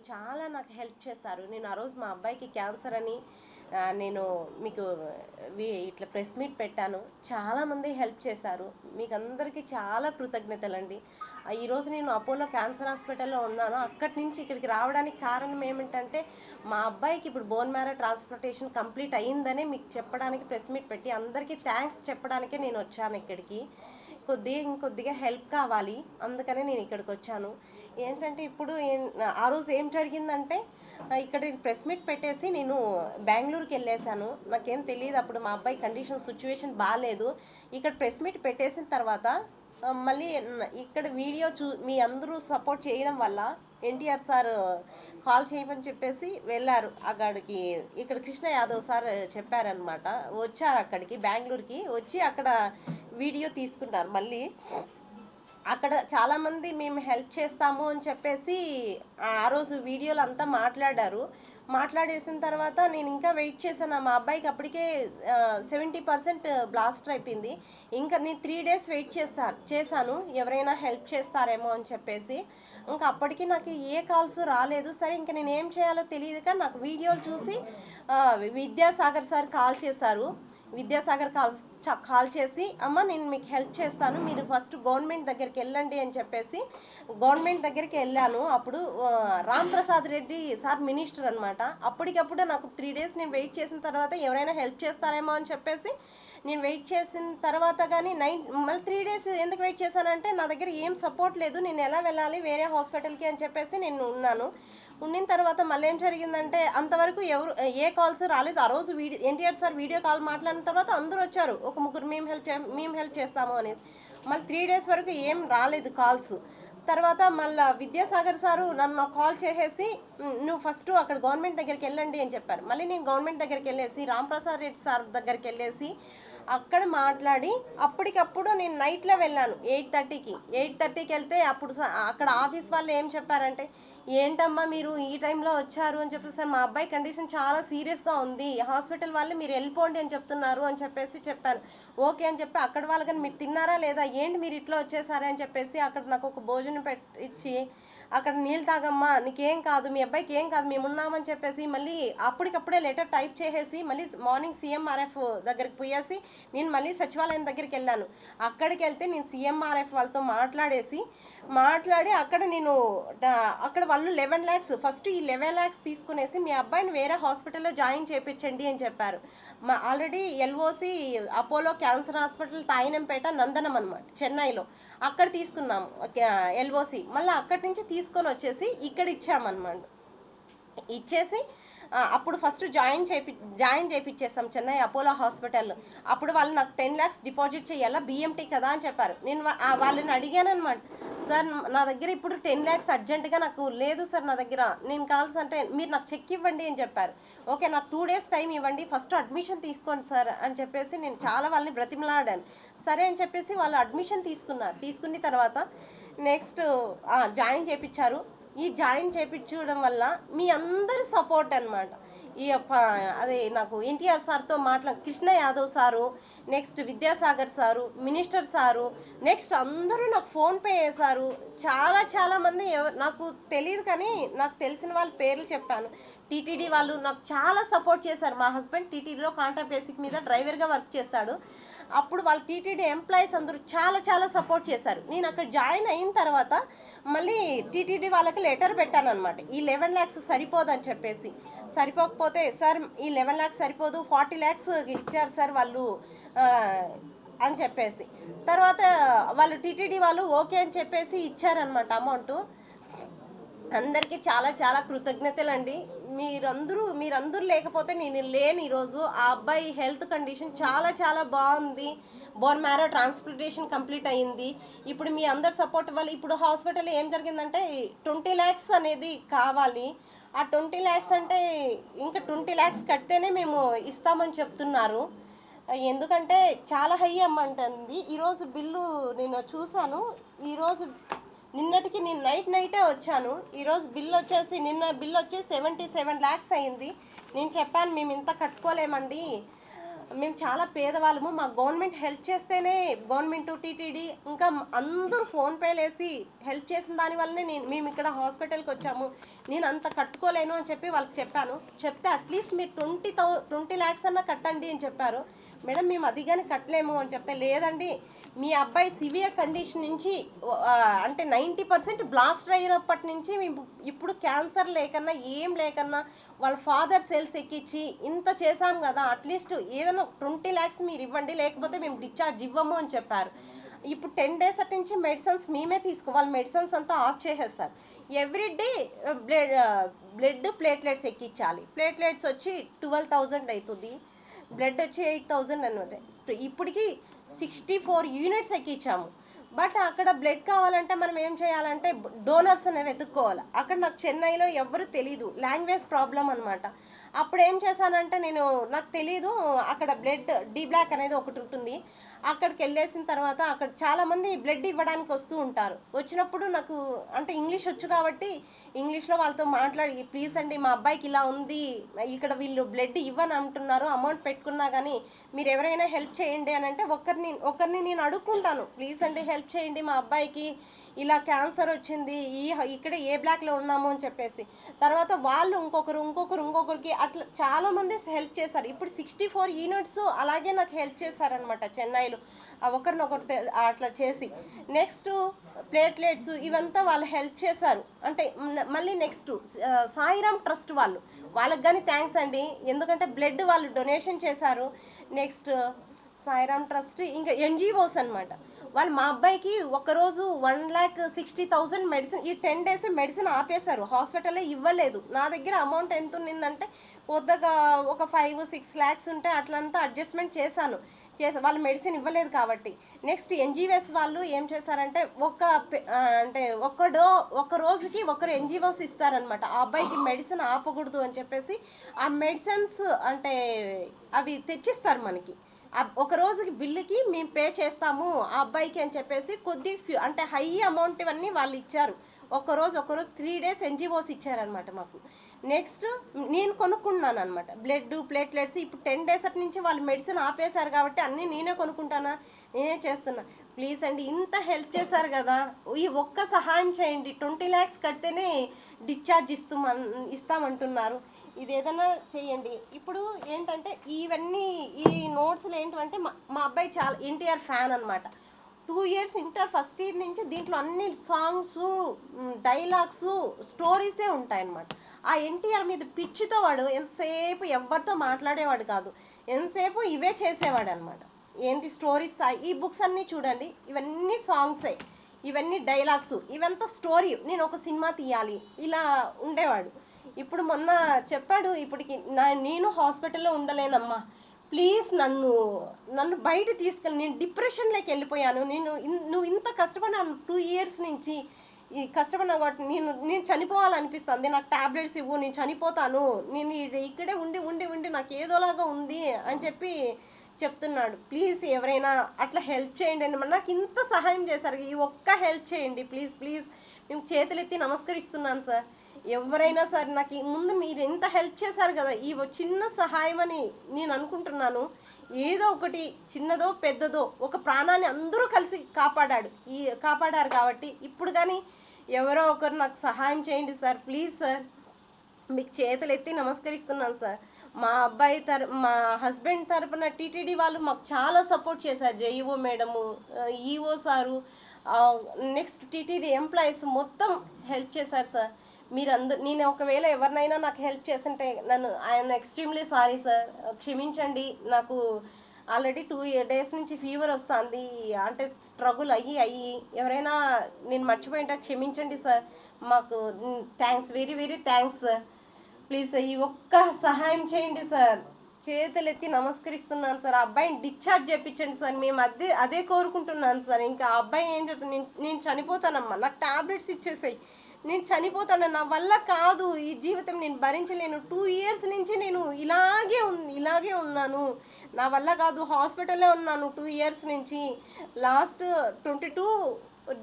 చాలా నాకు హెల్ప్ చేశారు. నేను ఆ రోజు మా అబ్బాయికి క్యాన్సర్ అని నేను మీకు ఇట్లా ప్రెస్ మీట్ పెట్టాను. చాలామంది హెల్ప్ చేశారు. మీకు అందరికీ చాలా కృతజ్ఞతలండి. ఈరోజు నేను అపోలో క్యాన్సర్ హాస్పిటల్లో ఉన్నాను. అక్కడి నుంచి ఇక్కడికి రావడానికి కారణం ఏమిటంటే మా అబ్బాయికి ఇప్పుడు బోన్ మ్యారో ట్రాన్స్ప్లాంటేషన్ కంప్లీట్ అయ్యిందనే మీకు చెప్పడానికి ప్రెస్ మీట్ పెట్టి అందరికీ థ్యాంక్స్ చెప్పడానికే నేను వచ్చాను ఇక్కడికి. ఇంకొద్దిగా హెల్ప్ కావాలి, అందుకనే నేను ఇక్కడికి వచ్చాను. ఏంటంటే ఇప్పుడు ఆ రోజు ఏం జరిగిందంటే ఇక్కడ ప్రెస్ మీట్ పెట్టేసి నేను బెంగళూరుకి వెళ్ళేసాను. నాకేం తెలియదు అప్పుడు మా అబ్బాయి సిచ్యువేషన్ బాగాలేదు. ఇక్కడ ప్రెస్ మీట్ పెట్టేసిన తర్వాత మళ్ళీ ఇక్కడ వీడియో మీ అందరూ సపోర్ట్ చేయడం వల్ల ఎన్టీఆర్ సార్ కాల్ చేయమని చెప్పేసి వెళ్ళారు అక్కడికి. ఇక్కడ కృష్ణ యాదవ్ సార్ చెప్పారనమాట. వచ్చారు అక్కడికి బెంగళూరుకి వచ్చి అక్కడ వీడియో తీసుకున్నారు. మళ్ళీ అక్కడ చాలామంది మేము హెల్ప్ చేస్తాము అని చెప్పేసి ఆ రోజు వీడియోలు అంతా మాట్లాడేసిన తర్వాత నేను ఇంకా వెయిట్ చేశాను. మా అబ్బాయికి అప్పటికే 70% బ్లాస్టర్ అయిపోయింది. ఇంకా నేను 3 days వెయిట్ చేశాను ఎవరైనా హెల్ప్ చేస్తారేమో అని చెప్పేసి. ఇంకా అప్పటికి నాకు ఏ కాల్స్ రాలేదు. సరే ఇంకా నేను ఏం చేయాలో తెలియదు కానీ నాకు వీడియోలు చూసి విద్యాసాగర్ సార్ కాల్ చేశారు. విద్యాసాగర్ కాల్ చేసి అమ్మ నేను మీకు హెల్ప్ చేస్తాను, మీరు ఫస్ట్ గవర్నమెంట్ దగ్గరికి వెళ్ళండి అని చెప్పేసి గవర్నమెంట్ దగ్గరికి వెళ్ళాను. అప్పుడు రామ్ ప్రసాద్ రెడ్డి సార్ మినిస్టర్ అనమాట. అప్పటికప్పుడు నాకు 3 days నేను వెయిట్ చేసిన తర్వాత ఎవరైనా హెల్ప్ చేస్తారేమో అని చెప్పేసి నేను వెయిట్ చేసిన తర్వాత కానీ మళ్ళీ 3 days ఎందుకు వెయిట్ చేశానంటే నా దగ్గర ఏం సపోర్ట్ లేదు, నేను ఎలా వెళ్ళాలి వేరే హాస్పిటల్కి అని చెప్పేసి నేను ఉండిన తర్వాత మళ్ళీ ఏం జరిగిందంటే అంతవరకు ఏ కాల్స్ రాలేదు. ఆ రోజు ఎన్టీఆర్ సార్ వీడియో కాల్ మాట్లాడిన తర్వాత అందరూ వచ్చారు, ఒక ముగ్గురు మేము హెల్ప్ చేస్తాము అనేసి. మళ్ళీ 3 days వరకు ఏం రాలేదు కాల్స్. తర్వాత మళ్ళీ విద్యాసాగర్ సారు నన్ను కాల్ చేసేసి నువ్వు ఫస్ట్ అక్కడ గవర్నమెంట్ దగ్గరికి వెళ్ళండి అని చెప్పారు. మళ్ళీ నేను గవర్నమెంట్ దగ్గరికి వెళ్ళేసి రాంప్రసాద్ రెడ్డి సార్ దగ్గరికి వెళ్ళేసి అక్కడ మాట్లాడి అప్పటికప్పుడు నేను నైట్లో వెళ్ళాను 8:30కి వెళ్తే అప్పుడు అక్కడ ఆఫీస్ వాళ్ళు ఏం చెప్పారంటే ఏంటమ్మా మీరు ఈ టైంలో వచ్చారు అని చెప్పేసి, మా అబ్బాయి కండిషన్ చాలా సీరియస్గా ఉంది, హాస్పిటల్ వాళ్ళు మీరు వెళ్ళిపోండి అని చెప్తున్నారు అని చెప్పేసి చెప్పాను. ఓకే అని చెప్పి అక్కడ వాళ్ళు కానీ మీరు తిన్నారా లేదా, ఏంటి మీరు ఇట్లా వచ్చేసారా అని చెప్పేసి అక్కడ నాకు ఒక భోజనం ఇచ్చి అక్కడ నీళ్ళు తాగమ్మా నీకేం కాదు, మీ అబ్బాయికి ఏం కాదు, మేము ఉన్నామని చెప్పేసి మళ్ళీ అప్పటికప్పుడే లెటర్ టైప్ చేసేసి మళ్ళీ మార్నింగ్ సీఎంఆర్ఎఫ్ దగ్గరికి పోయేసి నేను మళ్ళీ సచివాలయం దగ్గరికి వెళ్ళాను. అక్కడికి వెళ్తే నేను సీఎంఆర్ఎఫ్ వాళ్ళతో మాట్లాడి అక్కడ వాళ్ళు 11 lakhs ఫస్ట్ ఈ 11 lakhs తీసుకునేసి మీ అబ్బాయిని వేరే హాస్పిటల్లో జాయిన్ చేయించండి అని చెప్పారు. Already LOC Apollo cancer hospital Teynampet Nandanam అనమాట చెన్నైలో, అక్కడ తీసుకున్నాము ఎల్ఓసి. మళ్ళీ అక్కడి నుంచి తీసుకొని వచ్చేసి ఇక్కడ ఇచ్చామన్నమాట. ఇచ్చేసి అప్పుడు ఫస్ట్ జాయిన్ చేయించేసాం చెన్నై అపోలో హాస్పిటల్. అప్పుడు వాళ్ళు నాకు 10 lakhs డిపాజిట్ చేయాలా, బిఎంటీ కదా అని చెప్పారు. నేను వాళ్ళని అడిగాను అనమాట, సార్ నా దగ్గర ఇప్పుడు 10 lakhs అర్జెంటుగా నాకు లేదు సార్, నా దగ్గర నేను కావాల్సంటే మీరు నాకు చెక్ ఇవ్వండి అని చెప్పారు. ఓకే నాకు 2 days టైం ఇవ్వండి, ఫస్ట్ అడ్మిషన్ తీసుకోండి సార్ అని చెప్పేసి నేను చాలా వాళ్ళని బ్రతిమలాడాను. సరే అని చెప్పేసి వాళ్ళు అడ్మిషన్ తీసుకున్న తర్వాత నెక్స్ట్ జాయిన్ చేయించారు. ఈ జాయిన్ చేయించడం వల్ల మీ అందరి సపోర్ట్ అనమాట. అదే నాకు ఎన్టీఆర్ సార్తో Krishna Yadav sir, next Vidyasagar sir, minister sir, next అందరూ నాకు ఫోన్పే చేశారు. చాలామంది నాకు తెలియదు కానీ నాకు తెలిసిన వాళ్ళ పేర్లు చెప్పాను. టీటీడీ వాళ్ళు నాకు చాలా సపోర్ట్ చేశారు. మా హస్బెండ్ టీటీడీలో కాంట్రాక్ట్ బేసిక్ మీద డ్రైవర్గా వర్క్ చేస్తాడు. అప్పుడు వాళ్ళ టీటీడీ ఎంప్లాయీస్ అందరూ చాలా సపోర్ట్ చేశారు. నేను అక్కడ జాయిన్ అయిన తర్వాత మళ్ళీ టీటీడీ వాళ్ళకి లెటర్ పెట్టాను అనమాట, ఈ 11 lakhs సరిపోదని చెప్పేసి. సరిపోకపోతే సార్ ఈ 11 lakhs సరిపోదు, 40 lakhs ఇచ్చారు సార్ వాళ్ళు అని చెప్పేసి. తర్వాత వాళ్ళు టీటీడీ వాళ్ళు ఓకే అని చెప్పేసి ఇచ్చారనమాట అమౌంట్. అందరికీ చాలా కృతజ్ఞతలండి. మీరందరూ లేకపోతే నేను లేను ఈరోజు. ఆ అబ్బాయి హెల్త్ కండిషన్ చాలా బాగుంది. బోన్ మ్యారో ట్రాన్స్ప్లాంటేషన్ కంప్లీట్ అయ్యింది. ఇప్పుడు మీ అందరు సపోర్ట్ వల్ల ఇప్పుడు హాస్పిటల్ ఏం జరిగిందంటే 20 lakhs అనేది కావాలి. ఆ 20 lakhs అంటే ఇంకా 20 lakhs కడితేనే మేము ఇస్తామని చెప్తున్నారు. ఎందుకంటే చాలా హై అమౌంట్ అండి. ఈరోజు బిల్లు నేను చూశాను. నిన్నటికి నేను నైటే వచ్చాను. ఈరోజు నిన్న బిల్ వచ్చేసి 77 lakhs అయింది. నేను చెప్పాను మేము ఇంత కట్టుకోలేమండి, మేము చాలా పేదవాళ్ళము, మాకు గవర్నమెంట్ హెల్ప్ చేస్తేనే, గవర్నమెంట్ టీటీడీ ఇంకా అందరూ ఫోన్పేలు వేసి హెల్ప్ చేసిన దానివల్లనే మేము ఇక్కడ హాస్పిటల్కి వచ్చాము. నేను అంత కట్టుకోలేను అని చెప్పి వాళ్ళకి చెప్పాను. చెప్తే అట్లీస్ట్ మీరు 20 lakhs అన్నా కట్టండి అని చెప్పారు. మేడం మేము అది కానీ కట్టలేము అని చెప్తే, లేదండి మీ అబ్బాయి సివియర్ కండిషన్ నుంచి అంటే 90% బ్లాస్ట్ అయినప్పటి నుంచి మేము ఇప్పుడు క్యాన్సర్ లేకన్నా ఏం లేకన్నా వాళ్ళ ఫాదర్ సెల్స్ ఎక్కించి ఇంత చేశాం కదా, అట్లీస్ట్ ఏదైనా 20 lakhs మీరు ఇవ్వండి, లేకపోతే మేము డిశ్చార్జ్ ఇవ్వము అని చెప్పారు. ఇప్పుడు 10 days అటు నుంచి మెడిసిన్స్ మేమే వాళ్ళ మెడిసిన్స్ అంతా ఆఫ్ చేసేస్తారు. ఎవ్రీడే బ్లడ్ ప్లేట్లెట్స్ ఎక్కించాలి. ప్లేట్లెట్స్ వచ్చి 12,000 అవుతుంది, బ్లడ్ వచ్చి 8,000 అనమాట. ఇప్పటికి 64 యూనిట్స్ ఎక్కించాము. బట్ అక్కడ బ్లడ్ కావాలంటే మనం ఏం చేయాలంటే డోనర్స్ అనేవి వెతుక్కోవాలి. అక్కడ నాకు చెన్నైలో ఎవరు తెలీదు, లాంగ్వేజ్ ప్రాబ్లం అనమాట. అప్పుడు ఏం చేశానంటే నాకు తెలీదు, అక్కడ బ్లడ్ డి బ్లాక్ అనేది ఒకటి ఉంటుంది. అక్కడికి వెళ్ళేసిన తర్వాత అక్కడ చాలామంది బ్లడ్ ఇవ్వడానికి వస్తూ ఉంటారు. వచ్చినప్పుడు నాకు అంటే ఇంగ్లీష్ వచ్చు కాబట్టి ఇంగ్లీష్లో వాళ్ళతో మాట్లాడి, ప్లీజ్ అండి మా అబ్బాయికి ఇలా ఉంది, ఇక్కడ వీళ్ళు బ్లడ్ ఇవ్వని అంటున్నారు, అమౌంట్ పెట్టుకున్నా కానీ మీరు ఎవరైనా హెల్ప్ చేయండి అని అంటే ఒకరిని నేను అడుక్కుంటాను, ప్లీజ్ అండి హెల్ప్ చేయండి మా అబ్బాయికి ఇలా క్యాన్సర్ వచ్చింది, ఇక్కడ ఏ బ్లాక్లో ఉన్నాము అని చెప్పేసి. తర్వాత వాళ్ళు ఇంకొకరికి అట్లా చాలామంది హెల్ప్ చేశారు. ఇప్పుడు 64 యూనిట్స్ అలాగే నాకు హెల్ప్ చేశారనమాట చెన్నైలో, ఒకరినొకరు అట్లా చేసి. నెక్స్ట్ ప్లేట్లెట్స్ ఇవంతా వాళ్ళు హెల్ప్ చేశారు. అంటే మళ్ళీ నెక్స్ట్ సాయిరామ్ ట్రస్ట్ వాళ్ళకి కానీ థ్యాంక్స్ అండి, ఎందుకంటే బ్లడ్ వాళ్ళు డొనేషన్ చేశారు. నెక్స్ట్ సాయిరామ్ ట్రస్ట్, ఇంకా ఎన్జిఓస్ అనమాట. వాళ్ళు మా అబ్బాయికి ఒకరోజు 1,60,000 మెడిసిన్, ఈ 10 days మెడిసిన్ ఆపేశారు, హాస్పిటల్లో ఇవ్వలేదు. నా దగ్గర అమౌంట్ ఎంత ఉన్నిందంటే కొద్దిగా ఒక 5-6 lakhs ఉంటే అట్లంతా అడ్జస్ట్మెంట్ చేశాను. వాళ్ళు మెడిసిన్ ఇవ్వలేదు కాబట్టి. నెక్స్ట్ ఎన్జిఓస్ వాళ్ళు ఏం చేశారంటే ఒక రోజుకి ఒకరు ఎన్జిఓస్ ఇస్తారనమాట. ఆ అబ్బాయికి మెడిసిన్ ఆపకూడదు అని చెప్పేసి ఆ మెడిసిన్స్ అంటే అవి తెచ్చిస్తారు మనకి. ఒక రోజుకి బిల్లుకి మేము పే చేస్తాము ఆ అబ్బాయికి అని చెప్పేసి అంటే హై అమౌంట్ ఇవన్నీ వాళ్ళు ఇచ్చారు. ఒకరోజు 3 days ఎన్జిఓస్ ఇచ్చారనమాట మాకు. నెక్స్ట్ నేను కొనుక్కున్నాను అనమాట బ్లడ్ ప్లేట్లెట్స్. ఇప్పుడు 10 days అటు నుంచి వాళ్ళు మెడిసిన్ ఆపేశారు కాబట్టి అన్నీ నేనే కొనుక్కుంటానా, నేనే చేస్తున్నా. ప్లీజ్ అండి ఇంత హెల్ప్ చేశారు కదా, ఈ ఒక్క సహాయం చేయండి. 20 lakhs కడితేనే డిశ్చార్జ్ ఇస్తామంటున్నారు, ఇది ఏదైనా చేయండి. ఇప్పుడు ఏంటంటే ఇవన్నీ ఈ నోట్స్లు ఏంటంటే మా అబ్బాయి చాలా ఎన్టీఆర్ ఫ్యాన్ అనమాట. 2 years ఇంటర్ ఫస్ట్ ఇయర్ నుంచి దీంట్లో అన్ని సాంగ్స్, డైలాగ్స్, స్టోరీసే ఉంటాయన్నమాట. ఆ ఎన్టీఆర్ మీద పిచ్చితో వాడు ఎంతసేపు ఎవరితో మాట్లాడేవాడు కాదు, ఎంతసేపు ఇవే చేసేవాడు అనమాట. ఏంటి స్టోరీస్, ఈ బుక్స్ అన్నీ చూడండి, ఇవన్నీ సాంగ్సే, ఇవన్నీ డైలాగ్స్, ఇవంతా స్టోరీ. నేను ఒక సినిమా తీయాలి ఇలా ఉండేవాడు. ఇప్పుడు మొన్న చెప్పాడు, ఇప్పటికి నేను హాస్పిటల్లో ఉండలేనమ్మా, ప్లీజ్ నన్ను బయట తీసుకెళ్ళి, నేను డిప్రెషన్లోకి వెళ్ళిపోయాను, నువ్వు ఇంత కష్టపడినాను 2 years నుంచి ఈ కష్టపడినా కాబట్టి నేను చనిపోవాలనిపిస్తుంది, నాకు టాబ్లెట్స్ ఇవ్వు, నేను చనిపోతాను, నేను ఇక్కడే ఉండి నాకు ఏదోలాగా ఉంది అని చెప్పి చెప్తున్నాడు. ప్లీజ్ ఎవరైనా అట్లా హెల్ప్ చేయండి అని, నాకు ఇంత సహాయం చేశారు, ఈ ఒక్క హెల్ప్ చేయండి ప్లీజ్. మేము చేతులెత్తి నమస్కరిస్తున్నాను సార్. ఎవరైనా సరే నాకు ముందు మీరు ఎంత హెల్ప్ చేశారు కదా, ఈ చిన్న సహాయం అని నేను అనుకుంటున్నాను. ఏదో ఒకటి చిన్నదో పెద్దదో ఒక ప్రాణాన్ని అందరూ కలిసి కాపాడారు కాబట్టి ఇప్పుడు కానీ ఎవరో ఒకరు నాకు సహాయం చేయండి సార్, ప్లీజ్ సార్. మీకు చేతులు ఎత్తి నమస్కరిస్తున్నాను సార్. మా హస్బెండ్ తరపున టీటీడీ వాళ్ళు మాకు చాలా సపోర్ట్ చేశారు. JEO madam, EO sir, next TTD employees మొత్తం హెల్ప్ చేశారు సార్. నేను ఒకవేళ ఎవరినైనా నాకు హెల్ప్ చేస్తుంటే ఐఎమ్ ఎక్స్ట్రీమ్లీ సారీ సార్, క్షమించండి. నాకు ఆల్రెడీ 2 days నుంచి ఫీవర్ వస్తుంది, అంటే స్ట్రగుల్ అయ్యి ఎవరైనా నేను మర్చిపోయింటే క్షమించండి సార్. మాకు thanks, very thanks sir. Please ఈ ఒక్క సహాయం చేయండి సార్, చేతులెత్తి నమస్కరిస్తున్నాను సార్. ఆ అబ్బాయిని డిశ్చార్జ్ చేయించండి సార్, మేము అదే కోరుకుంటున్నాను సార్. ఇంకా ఆ అబ్బాయి ఏం చెప్తాను, నేను చనిపోతానమ్మా, నాకు టాబ్లెట్స్ ఇచ్చేసాయి, నేను చనిపోతాను, నా వల్ల కాదు ఈ జీవితం, నేను భరించలేను, 2 years నుంచి నేను ఇలాగే ఉన్నాను, నా వల్ల కాదు, హాస్పిటల్లో ఉన్నాను 2 years నుంచి. లాస్ట్ 22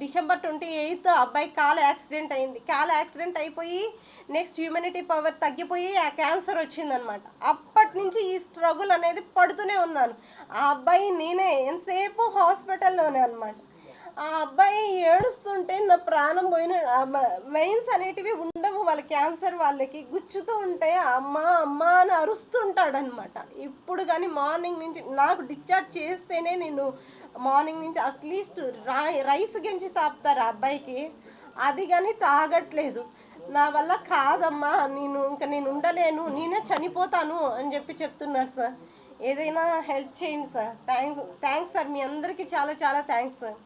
డిసెంబర్ 28 అబ్బాయి కాలు యాక్సిడెంట్ అయింది. కాలు యాక్సిడెంట్ అయిపోయి నెక్స్ట్ హ్యూమనిటీ పవర్ తగ్గిపోయి ఆ క్యాన్సర్ వచ్చిందనమాట. అప్పటి నుంచి ఈ స్ట్రగుల్ అనేది పడుతూనే ఉన్నాను. ఆ అబ్బాయి నేనే ఎంతసేపు హాస్పిటల్లోనే అనమాట. ఆ అబ్బాయి ఏడుస్తుంటే నా ప్రాణం పోయిన, వెయిన్స్ అనేటివి ఉండవు వాళ్ళ క్యాన్సర్ వాళ్ళకి, గుచ్చుతూ ఉంటే అమ్మ అమ్మ అని అరుస్తుంటాడనమాట. ఇప్పుడు కానీ మార్నింగ్ నుంచి నాకు డిశ్చార్జ్ చేస్తేనే నేను మార్నింగ్ నుంచి అట్లీస్ట్ రైస్ గంజి తాపుతారు ఆ అబ్బాయికి, అది కానీ తాగట్లేదు. నా వల్ల కాదమ్మా, నేను ఉండలేను, నేనే చనిపోతాను అని చెప్తున్నారు సార్. ఏదైనా హెల్ప్ చేయండి సార్. థ్యాంక్స్ సార్, మీ అందరికీ చాలా చాలా థ్యాంక్స్ సార్.